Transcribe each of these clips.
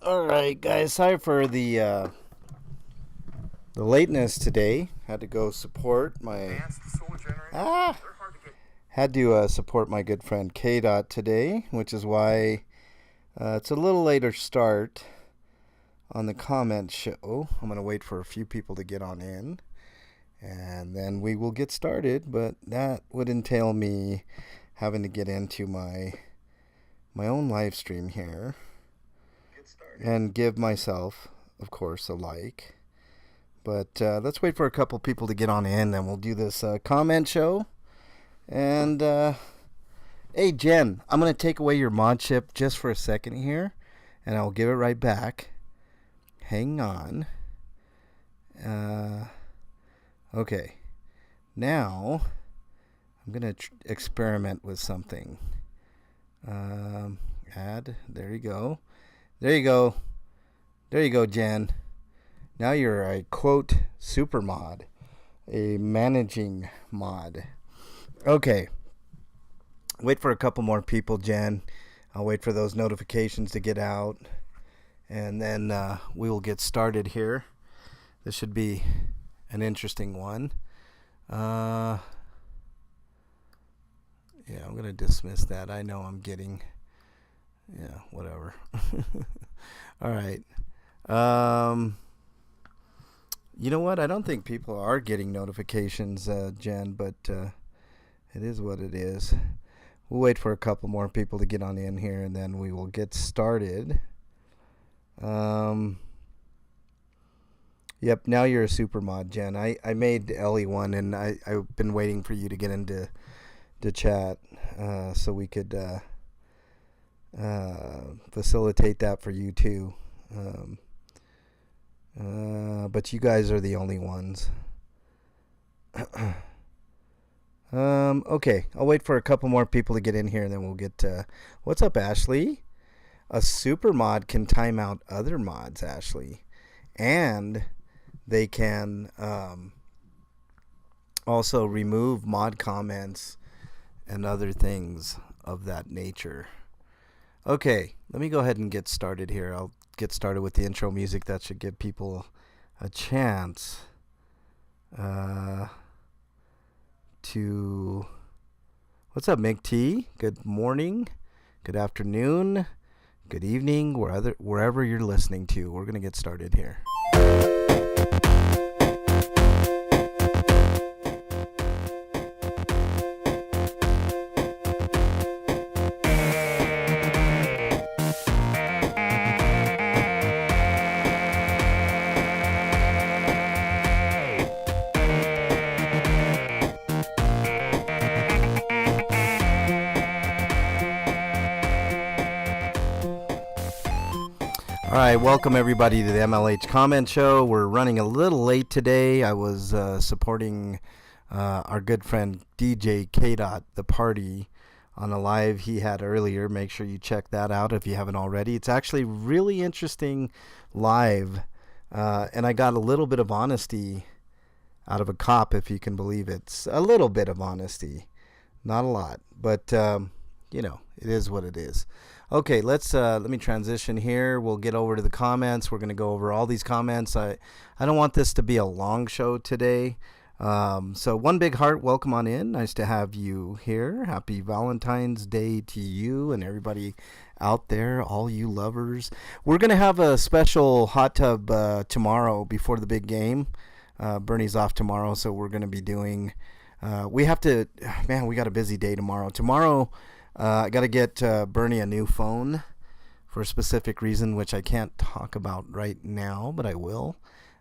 All right, guys. Sorry for the lateness today. Had to go support my ah had to support my good friend K Dot today, which is why it's a little later start on the comment show. I'm gonna wait for a few people to get on in, and then we will get started. But that would entail me having to get into my own live stream here and give myself, of course, a like. But let's wait for a couple people to get on in, then we'll do this comment show. And hey, Jen, I'm going to take away your mod chip just for a second here, and I'll give it right back. Hang on. Okay. Now, I'm going to experiment with something. Add. There you go. There you go. There you go, Jen. Now you're a, quote, super mod. A managing mod. Okay. Wait for a couple more people, Jen. I'll wait for those notifications to get out. And then we will get started here. This should be an interesting one. Yeah, I'm going to dismiss that. I know I'm getting... Yeah, whatever. All right. You know what? I don't think people are getting notifications, Jen, but it is what it is. We'll wait for a couple more people to get on in here, and then we will get started. Yep, now you're a super mod, Jen. I made Ellie one, and I've been waiting for you to get into the chat so we could... facilitate that for you too. But you guys are the only ones. Okay, I'll wait for a couple more people to get in here, and then we'll get what's up, Ashley? A super mod can time out other mods, Ashley, and they can also remove mod comments and other things of that nature. Okay, let me go ahead and get started here. I'll get started with the intro music. That should give people a chance to... What's up, Mick T? Good morning, good afternoon, good evening, wherever you're listening to. We're going to get started here. All right, welcome everybody to the MLH Comment Show. We're running a little late today. I was supporting our good friend DJ K Dot, the party, on a live he had earlier. Make sure you check that out if you haven't already. It's actually really interesting live, and I got a little bit of honesty out of a cop, if you can believe it. It's a little bit of honesty, not a lot, but you know, it is what it is. Okay, let me transition here. We'll get over to the comments. We're going to go over all these comments. I don't want this to be a long show today. So one big heart, welcome on in. Nice to have you here. Happy Valentine's Day to you and everybody out there, all you lovers. We're going to have a special hot tub tomorrow before the big game. Bernie's off tomorrow, so we're going to be doing... we got a busy day tomorrow. Tomorrow... I got to get Bernie a new phone for a specific reason, which I can't talk about right now, but I will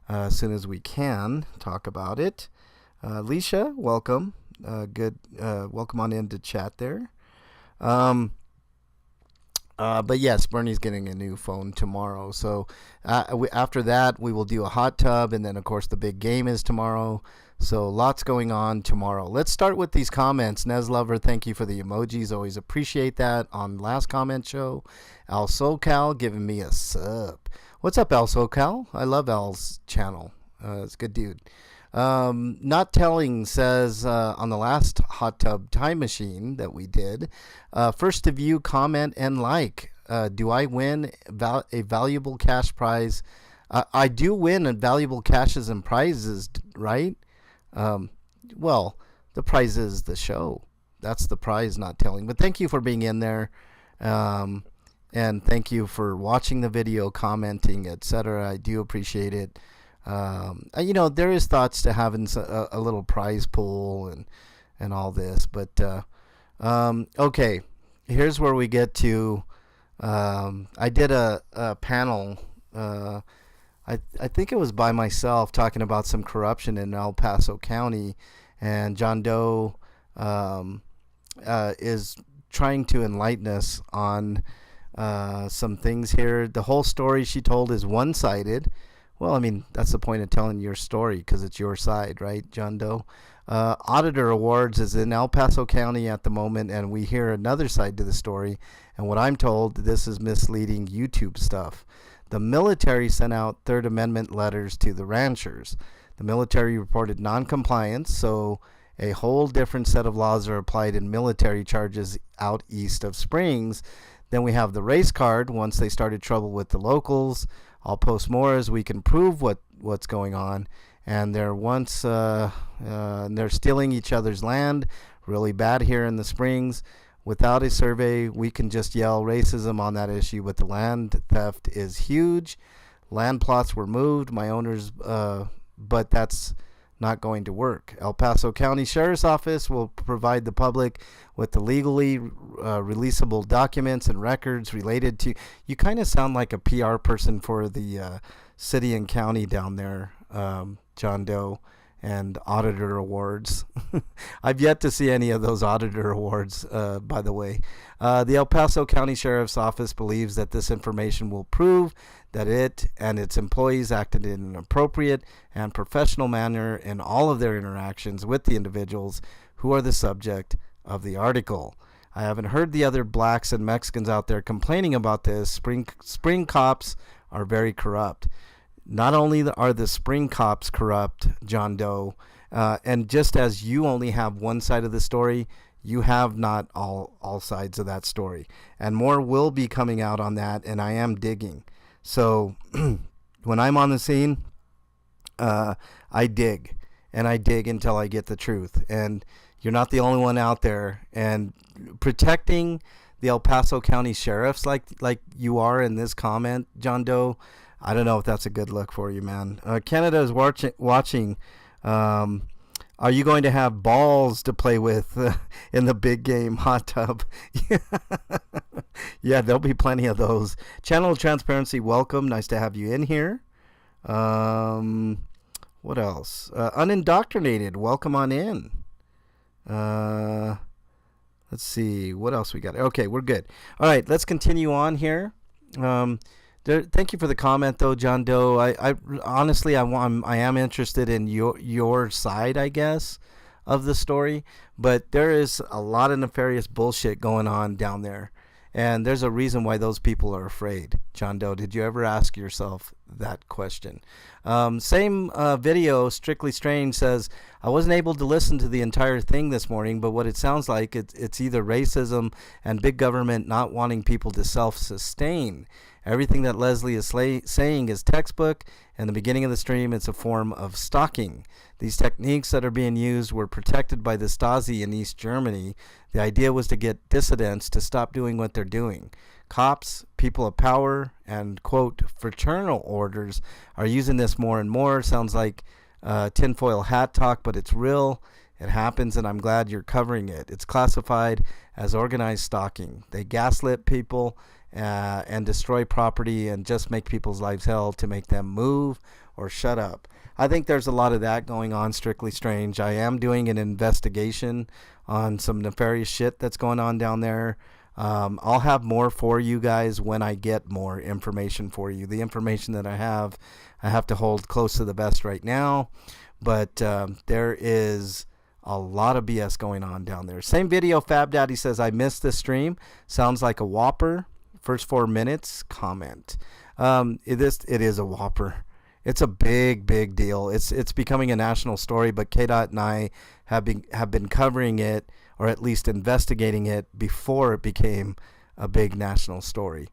as soon as we can talk about it. Alicia, welcome. Welcome on into chat there. But yes, Bernie's getting a new phone tomorrow. So after that, we will do a hot tub, and then, of course, the big game is tomorrow. So lots going on tomorrow. Let's start with these comments. Nez Lover, thank you for the emojis. Always appreciate that. On last comment show, Al SoCal giving me a sub. What's up, Al SoCal? I love Al's channel. It's a good dude. Not Telling says on the last hot tub time machine that we did, first to view, comment, and like. do I win a valuable cash prize? I do win valuable cashes and prizes, right? Um, well, the prize is the show. That's the prize, not telling. But thank you for being in there. Um, and thank you for watching the video, commenting, etc. I do appreciate it. There is thoughts to having a little prize pool and all this. But, okay, here's where we get to, I did a panel, I think it was by myself, talking about some corruption in El Paso County, and John Doe is trying to enlighten us on some things here. The whole story she told is one-sided. Well, I mean, that's the point of telling your story, because it's your side, right, John Doe? Auditor Awards is in El Paso County at the moment, and we hear another side to the story. And what I'm told, this is misleading YouTube stuff. The military sent out Third Amendment letters to the ranchers. The military reported non-compliance, so a whole different set of laws are applied in military charges out east of Springs. Then we have the race card. Once they started trouble with the locals, I'll post more as we can prove what's going on. And they're stealing each other's land really bad here in the Springs. Without a survey, we can just yell racism on that issue, but the land theft is huge. Land plots were moved, my owners, but that's not going to work. El Paso County Sheriff's Office will provide the public with the legally releasable documents and records related to. You kind of sound like a PR person for the city and county down there, John Doe, and Auditor Awards. I've yet to see any of those Auditor Awards, by the way. The El Paso County Sheriff's Office believes that this information will prove that it and its employees acted in an appropriate and professional manner in all of their interactions with the individuals who are the subject of the article. I haven't heard the other blacks and Mexicans out there complaining about this. Spring cops are very corrupt. Not only are the spring cops corrupt, John Doe, and just as you only have one side of the story, you have not all sides of that story. And more will be coming out on that, and I am digging. So when I'm on the scene, I dig, and I dig until I get the truth. And you're not the only one out there. And protecting the El Paso County sheriffs like you are in this comment, John Doe, I don't know if that's a good look for you, man. Canada is watching. Are you going to have balls to play with in the big game hot tub? Yeah, there'll be plenty of those. Channel of Transparency, welcome. Nice to have you in here. What else? Unindoctrinated, welcome on in. Let's see. What else we got? Okay, we're good. All right, let's continue on here. Thank you for the comment, though, John Doe. I honestly, I am interested in your side, I guess, of the story. But there is a lot of nefarious bullshit going on down there, and there's a reason why those people are afraid. John Doe, did you ever ask yourself that question? Same video, Strictly Strange says, I wasn't able to listen to the entire thing this morning, but what it sounds like, it's either racism and big government not wanting people to self-sustain. Everything that Leslie is saying is textbook. In the beginning of the stream, it's a form of stalking. These techniques that are being used were protected by the Stasi in East Germany. The idea was to get dissidents to stop doing what they're doing. Cops, people of power, and, quote, fraternal orders are using this more and more. Sounds like tinfoil hat talk, but it's real. It happens, and I'm glad you're covering it. It's classified as organized stalking. They gaslit people and destroy property and just make people's lives hell to make them move or shut up. I think there's a lot of that going on, Strictly Strange. I am doing an investigation on some nefarious shit that's going on down there. I'll have more for you guys when I get more information for you. The information that I have to hold close to the vest right now. But there is a lot of BS going on down there. Same video, Fab Daddy says, I missed this stream. Sounds like a whopper. First 4 minutes, comment. It is a whopper. It's a big deal. It's becoming a national story, but KDOT and I have been covering it, or at least investigating it, before it became a big national story.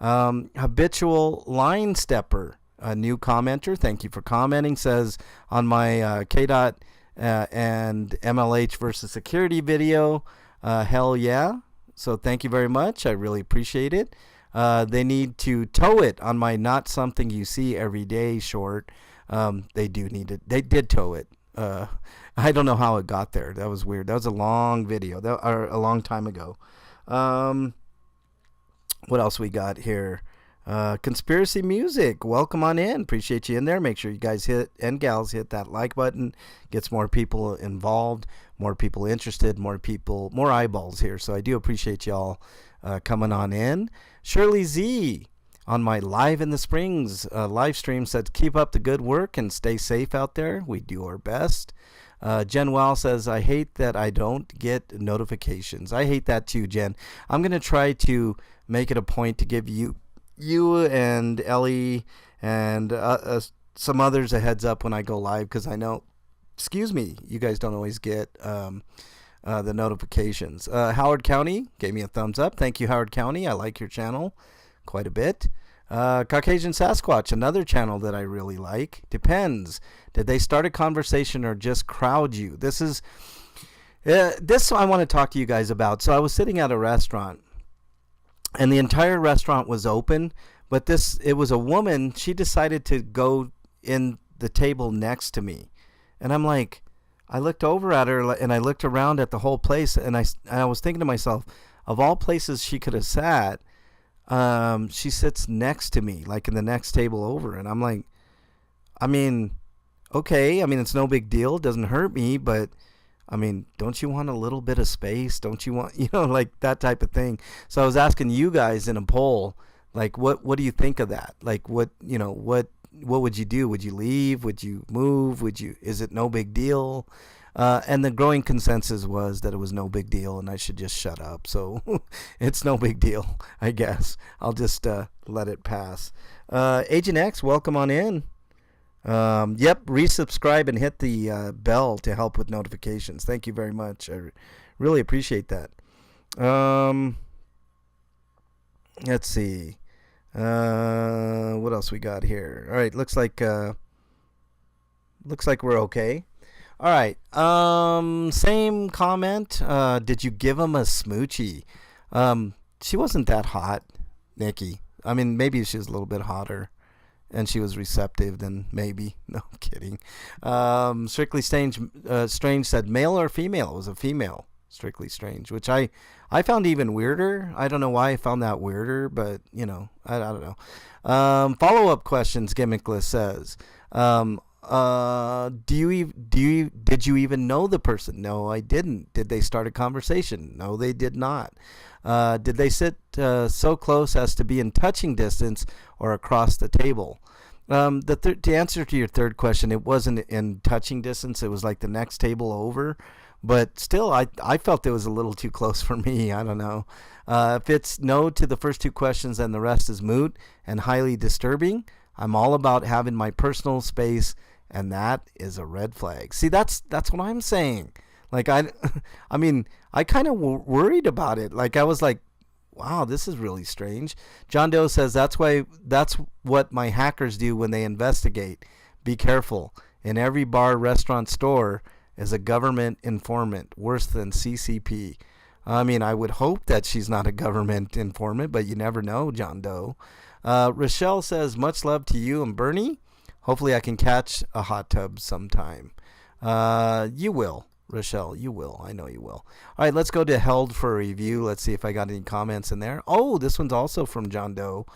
Habitual line stepper, a new commenter. Thank you for commenting. Says on my KDOT and MLH versus security video, hell yeah. So thank you very much. I really appreciate it. They need to tow it on my not something you see every day short. They do need it. They did tow it. I don't know how it got there. That was weird. That was a long video. A long time ago. What else we got here? Conspiracy Music, welcome on in. Appreciate you in there. Make sure you guys and gals hit that like button. Gets more people involved, more people interested, more eyeballs here. So I do appreciate y'all coming on in. Shirley Z on my Live in the Springs live stream said, keep up the good work and stay safe out there. We do our best. Jen Well says, I hate that I don't get notifications. I hate that too, Jen. I'm going to try to make it a point to give you and Ellie and some others a heads up when I go live, because I know, you guys don't always get the notifications. Howard County gave me a thumbs up. Thank you, Howard County. I like your channel quite a bit. Caucasian Sasquatch, another channel that I really like. Depends. Did they start a conversation or just crowd you? This I want to talk to you guys about. So I was sitting at a restaurant, and the entire restaurant was open, but it was a woman. She decided to go in the table next to me, and I'm like, I looked over at her and I looked around at the whole place, and I was thinking to myself, of all places she could have sat, she sits next to me, like in the next table over, and I'm like, I mean, okay, I mean, it's no big deal, it doesn't hurt me, but I mean, don't you want a little bit of space? Don't you want, like that type of thing? So I was asking you guys in a poll, like, what do you think of that? Like, what would you do? Would you leave? Would you move? Is it no big deal? And the growing consensus was that it was no big deal and I should just shut up. So it's no big deal, I guess. I'll just let it pass. Agent X, welcome on in. Yep, resubscribe and hit the bell to help with notifications. Thank you very much. I really appreciate that. Let's see. What else we got here? All right, looks like we're okay. All right. Same comment. Did you give him a smoochie? She wasn't that hot, Nikki. I mean, maybe she was a little bit hotter and she was receptive, then maybe. No, I'm kidding. Strictly Strange said male or female. It was a female. Strictly Strange, which I found even weirder. I don't know why I found that weirder, but I don't know. Follow-up questions, Gimmickless says. Did you even know the person? No, I didn't. Did they start a conversation? No, they did not. Did they sit so close as to be in touching distance or across the table? To answer to your third question, it wasn't in touching distance. It was like the next table over. But still, I felt it was a little too close for me. I don't know. If it's no to the first two questions and the rest is moot and highly disturbing, I'm all about having my personal space, and that is a red flag. See, that's what I'm saying. Like, I mean, I kind of worried about it. Like, I was like, wow, this is really strange. John Doe says that's what my hackers do when they investigate. Be careful. In every bar, restaurant, store is a government informant, worse than CCP. I mean, I would hope that she's not a government informant, but you never know, John Doe. Rochelle says, much love to you and Bernie. Hopefully I can catch a hot tub sometime. You will, Rochelle. You will. I know you will. All right, let's go to Held for a review. Let's see if I got any comments in there. Oh, this one's also from John Doe.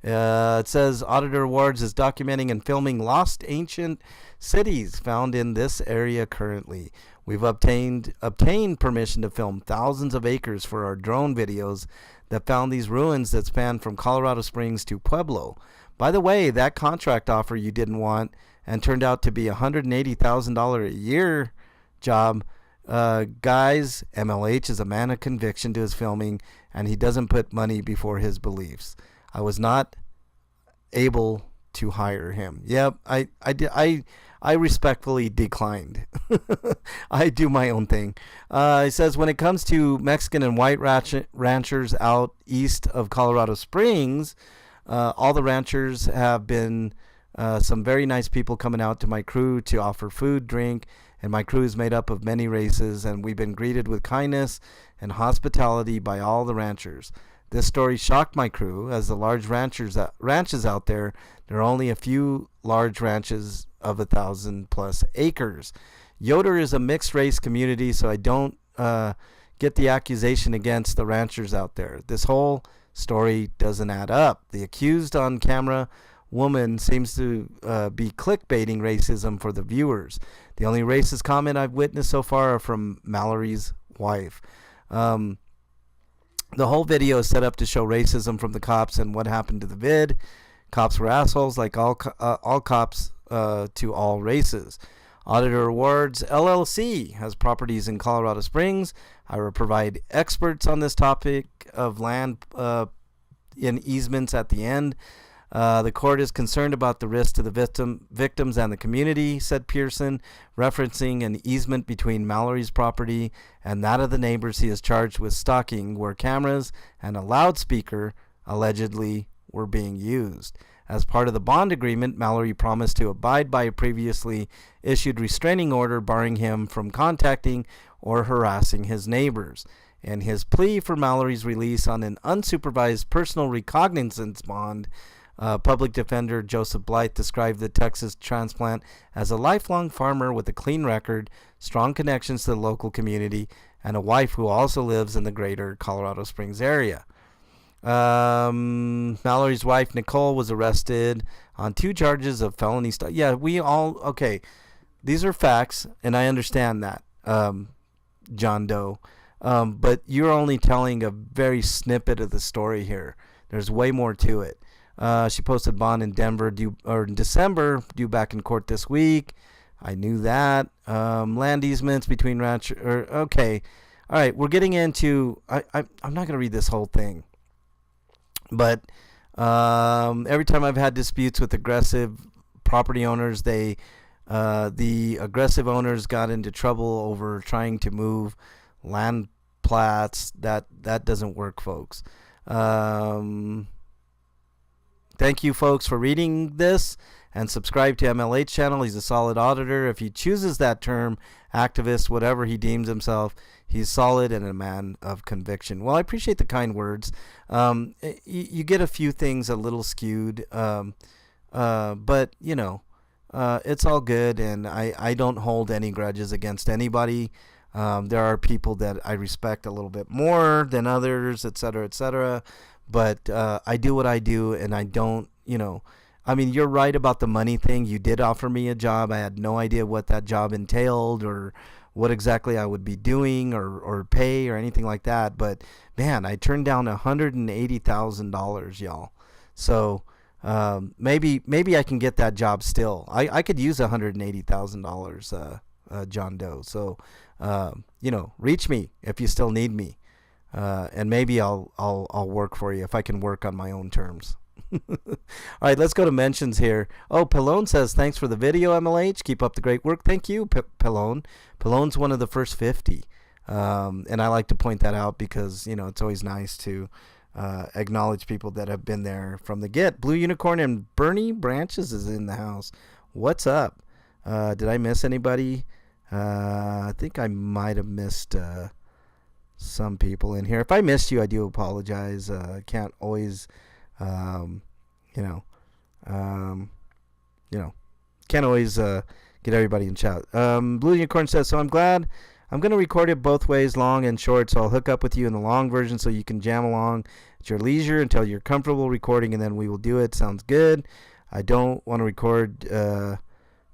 It says, Auditor Awards is documenting and filming lost ancient cities found in this area currently. We've obtained permission to film thousands of acres for our drone videos that found these ruins that span from Colorado Springs to Pueblo. By the way, that contract offer you didn't want and turned out to be $180,000 a year job. Guys, MLH is a man of conviction to his filming, and he doesn't put money before his beliefs. I was not able to hire him. Yep, I respectfully declined. I do my own thing. It says, when it comes to Mexican and white ranchers out east of Colorado Springs, All the ranchers have been some very nice people coming out to my crew to offer food, drink, and my crew is made up of many races, and we've been greeted with kindness and hospitality by all the ranchers. This story shocked my crew, as the large ranches out there are only a few large ranches of 1,000+ acres. Yoder is a mixed-race community, so I don't get the accusation against the ranchers out there. This whole story doesn't add up. The accused on camera woman seems to be clickbaiting racism for the viewers. The only racist comment I've witnessed so far are from Mallory's wife. The whole video is set up to show racism from the cops and what happened to the vid. Cops were assholes, like all cops to all races. Auditor Awards LLC has properties in Colorado Springs. I will provide experts on this topic of land in easements at the end. The court is concerned about the risk to the victims and the community, said Pearson, referencing an easement between Mallory's property and that of the neighbors he is charged with stalking, where cameras and a loudspeaker allegedly were being used. As part of the bond agreement, Mallory promised to abide by a previously issued restraining order barring him from contacting or harassing his neighbors. And his plea for Mallory's release on an unsupervised personal recognizance bond, public defender Joseph Blythe described the Texas transplant as a lifelong farmer with a clean record, strong connections to the local community, and a wife who also lives in the greater Colorado Springs area. Mallory's wife, Nicole, was arrested on 2 charges of felony stuff. Yeah, okay. These are facts, and I understand that, John Doe. But you're only telling a very snippet of the story here. There's way more to it. She posted bond in Denver in December, due back in court this week. I knew that. Land easements between okay. All right, we're getting into, I'm not going to read this whole thing. But every time I've had disputes with aggressive property owners, the aggressive owners got into trouble over trying to move land plats. That doesn't work, folks. Thank you, folks, for reading this, and subscribe to MLH channel. He's a solid auditor. If he chooses that term, activist, whatever he deems himself, he's solid and a man of conviction. Well, I appreciate the kind words. You get a few things a little skewed, but, it's all good, and I don't hold any grudges against anybody. There are people that I respect a little bit more than others, et cetera, but I do what I do, and I don't, I mean, you're right about the money thing. You did offer me a job. I had no idea what that job entailed or what exactly I would be doing or pay or anything like that. But, man, I turned down $180,000, y'all. So maybe I can get that job still. I could use $180,000, John Doe. So, reach me if you still need me. And maybe I'll work for you if I can work on my own terms. All right, let's go to mentions here. Oh, Pallone says, thanks for the video, MLH. Keep up the great work. Thank you, Pallone. Pallone's one of the first 50. And I like to point that out because, it's always nice to acknowledge people that have been there from the get. Blue Unicorn and Bernie Branches is in the house. What's up? Did I miss anybody? I think I might have missed some people in here. If I missed you, I do apologize. Can't always... can't always get everybody in chat. Blue Unicorn says, so I'm glad I'm going to record it both ways, long and short, so I'll hook up with you in the long version so you can jam along at your leisure until you're comfortable recording, and then we will do it. Sounds good. I don't want to record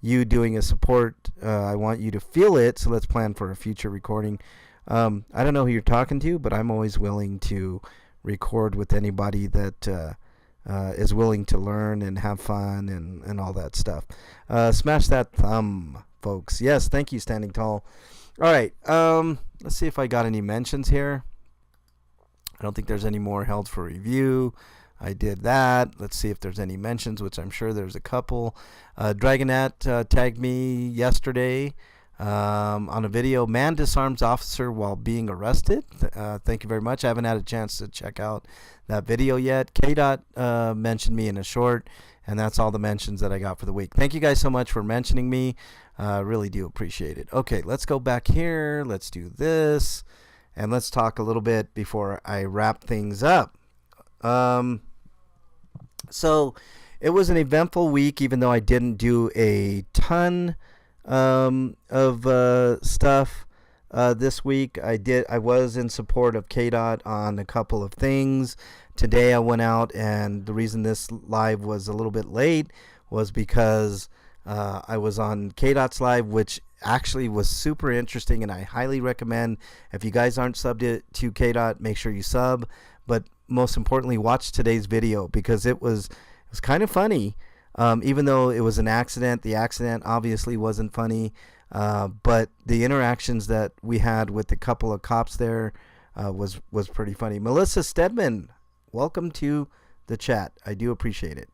you doing a support. I want you to feel it, so let's plan for a future recording. I don't know who you're talking to, but I'm always willing to record with anybody that is willing to learn and have fun and all that stuff. Smash that thumb, folks. Yes, thank you, Standing Tall. All right, let's see if I got any mentions here. I don't think there's any more held for review. I did that. Let's see if there's any mentions, which I'm sure there's a couple. Dragonette tagged me yesterday. on a video. Man disarms officer while being arrested. Thank you very much. I haven't had a chance to check out that video yet. K-Dot mentioned me in a short, and that's all the mentions that I got for the week. Thank you guys so much for mentioning me. Really do appreciate it. Okay, let's go back here. Let's do this, and let's talk a little bit before I wrap things up. So it was an eventful week, even though I didn't do a ton of stuff this week. I was in support of KDOT on a couple of things. Today I went out, and the reason this live was a little bit late was because I was on KDOT's live, which actually was super interesting, and I highly recommend, if you guys aren't subbed to KDOT, make sure you sub. But most importantly, watch today's video, because it was kind of funny. Even though it was an accident, the accident obviously wasn't funny, but the interactions that we had with a couple of cops there was pretty funny. Melissa Stedman, welcome to the chat. I do appreciate it.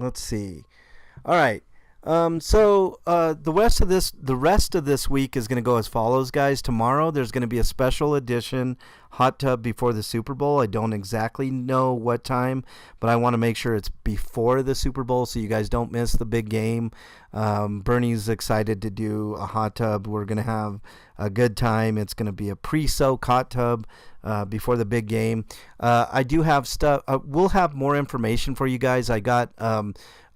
Let's see. All right. So the rest of this week is going to go as follows, guys. Tomorrow there's going to be a special edition hot tub before the Super Bowl. I don't exactly know what time, but I want to make sure it's before the Super Bowl so you guys don't miss the big game. Bernie's excited to do a hot tub. We're going to have a good time. It's going to be a pre-soak hot tub before the big game. I do have stuff. We'll have more information for you guys. I got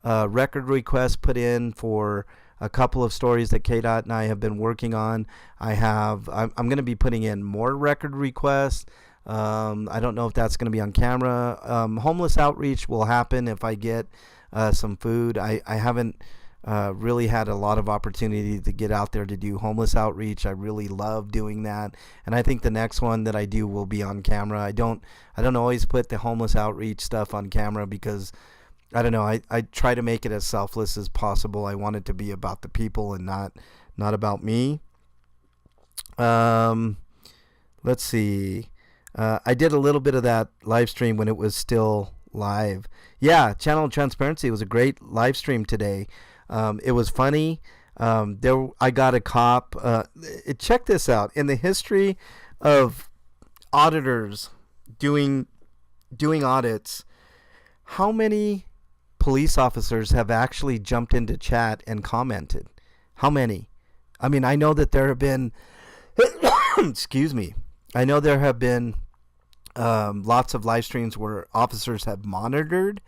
record requests put in for a couple of stories that KDOT and I have been working on. I'm going to be putting in more record requests. I don't know if that's going to be on camera. Homeless outreach will happen if I get some food. I haven't really had a lot of opportunity to get out there to do homeless outreach. I really love doing that, and I think the next one that I do will be on camera. I don't always put the homeless outreach stuff on camera because I don't know. I try to make it as selfless as possible. I want it to be about the people and not about me. Let's see. I did a little bit of that live stream when it was still live. Yeah, Channel Transparency was a great live stream today. It was funny. I got a cop. Check this out. In the history of auditors doing audits, how many police officers have actually jumped into chat and commented? How many? I mean, I know that there have been excuse me. I know there have been lots of live streams where officers have monitored,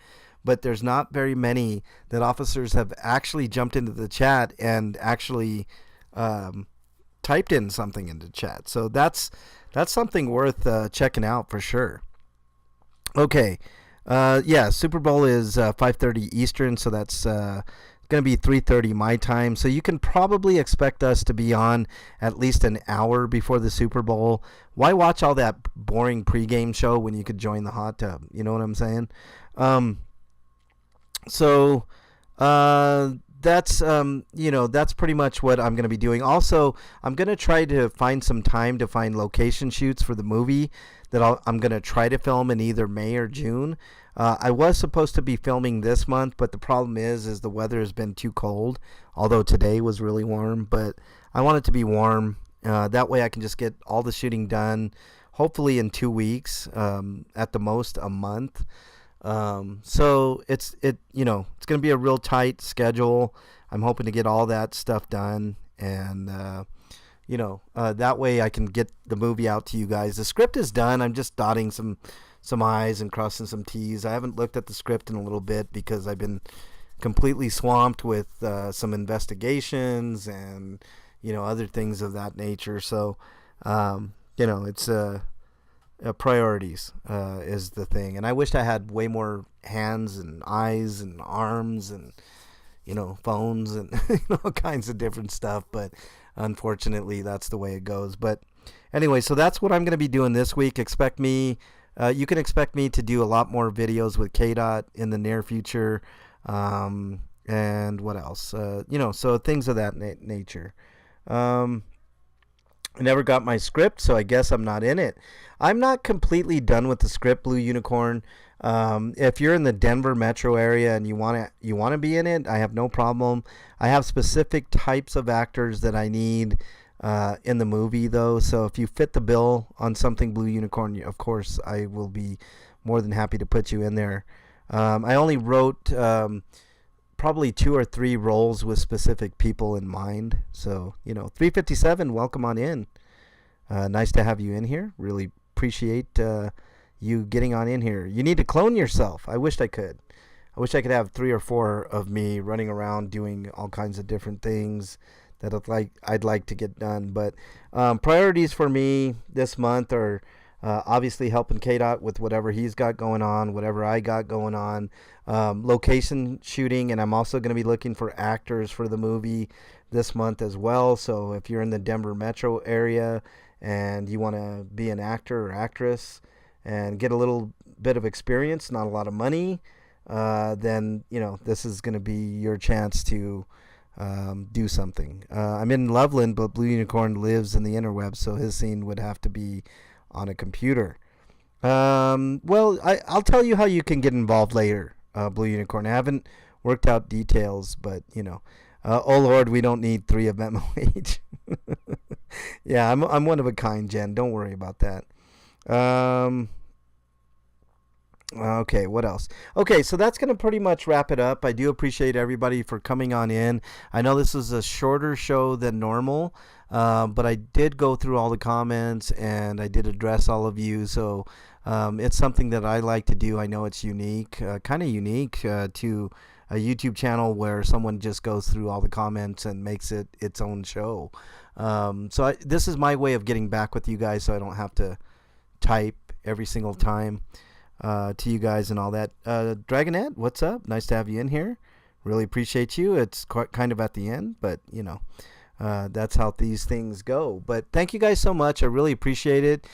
but there's not very many that officers have actually jumped into the chat and actually typed in something into chat. So that's something worth checking out for sure. Okay. Yeah, Super Bowl is 5:30 Eastern, so that's going to be 3:30 my time. So you can probably expect us to be on at least an hour before the Super Bowl. Why watch all that boring pregame show when you could join the hot tub? You know what I'm saying? So that's that's pretty much what I'm going to be doing. Also, I'm going to try to find some time to find location shoots for the movie that I'm going to try to film in either May or June. I was supposed to be filming this month, but the problem is the weather has been too cold, although today was really warm. But I want it to be warm. That way I can just get all the shooting done, hopefully in 2 weeks, at the most a month. So it's going to be a real tight schedule. I'm hoping to get all that stuff done, and that way I can get the movie out to you guys. The script is done. I'm just dotting some I's and crossing some T's. I haven't looked at the script in a little bit because I've been completely swamped with some investigations and other things of that nature. So it's priorities is the thing, and I wished I had way more hands and eyes and arms and phones and all kinds of different stuff, but unfortunately that's the way it goes. But anyway, so that's what I'm going to be doing this week. You can expect me to do a lot more videos with KDOT in the near future, and what else, so things of that nature. I never got my script, so I guess I'm not in it. I'm not completely done with the script, Blue Unicorn. If you're in the Denver metro area and you want to be in it, I have no problem. I have specific types of actors that I need in the movie, though. So if you fit the bill on something Blue Unicorn, of course, I will be more than happy to put you in there. I only wrote probably 2 or 3 roles with specific people in mind. So, 357, welcome on in. Nice to have you in here. Really appreciate you getting on in here. You need to clone yourself. I wish I could. I wish I could have 3 or 4 of me running around doing all kinds of different things that I'd like to get done. But priorities for me this month are obviously helping KDOT with whatever he's got going on, whatever I got going on, location shooting, and I'm also going to be looking for actors for the movie this month as well. So if you're in the Denver metro area and you want to be an actor or actress and get a little bit of experience, not a lot of money, then this is going to be your chance to do something. I'm in Loveland, but Blue Unicorn lives in the interweb, so his scene would have to be on a computer. Well, I'll tell you how you can get involved later, Blue Unicorn. I haven't worked out details, but oh Lord, we don't need 3 of MLH. Yeah, I'm one of a kind, Jen. Don't worry about that. Okay, what else? Okay, so that's going to pretty much wrap it up. I do appreciate everybody for coming on in. I know this is a shorter show than normal, but I did go through all the comments and I did address all of you. So it's something that I like to do. I know it's unique, kind of unique to a YouTube channel where someone just goes through all the comments and makes it its own show. This is my way of getting back with you guys so I don't have to type every single time to you guys and all that. Dragonette, what's up? Nice to have you in here. Really appreciate you. It's quite kind of at the end, but that's how these things go. But thank you guys so much. I really appreciate it.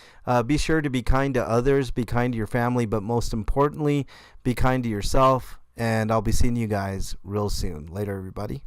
Be sure to be kind to others, be kind to your family, but most importantly, be kind to yourself. And I'll be seeing you guys real soon. Later, everybody.